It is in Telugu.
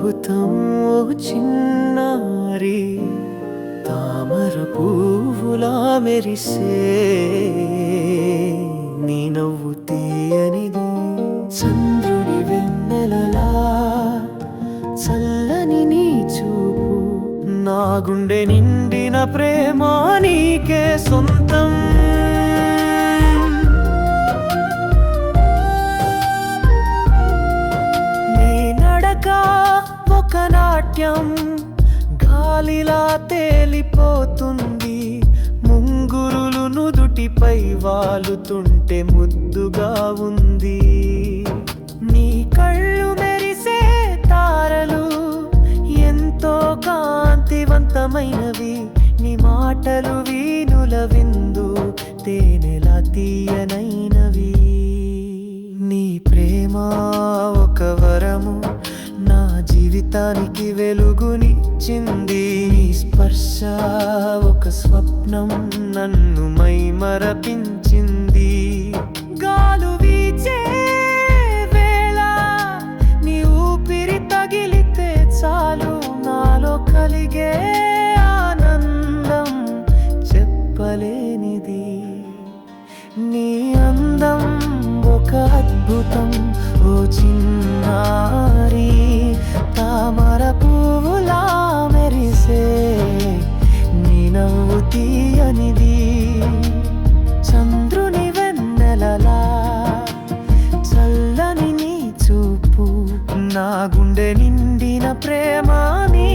అద్భుతం ఓ చిన్నారి, తామర పువ్వులా మెరిసే నీ నవ్వు తీయనిది, చంద్రుని వెన్నెలలా చల్లని నీ చూపు, నా గుండె నిండిన ప్రేమ నీకే సొంతం. నీ నడక ఒక నాట్యం, గాలిలా తేలిపోతుంది, ముంగురులు నుదుటిపై వాలుతుంటే ముద్దుగా ఉంది. నీ కళ్ళు మెరిసే తారలు ఎంతో కాంతివంతమైనవి, నీ మాటలు వీణుల విందు తేనెలా తీయనైనవి. నీ ప్రేమ ఒక వరము, నా జీవితానికి వెలుగునిచ్చింది, నీ స్పర్శ ఒక స్వప్నం నన్ను మైమరపించింది. గాలు వీచే వేళ నీ ఊపిరి తగిలితే చాలు, నాలో కలిగే ఆనందం చెప్పలేనిది. నీ అందం ఒక అద్భుతం ఓ చిన్నారి, తామర పువ్వులా మెరిసే నీ నవ్వు తీయనిది, చంద్రుని వెన్నెలలా చల్లని నీ చూపు, నా గుండె నిండిన ప్రేమ నీ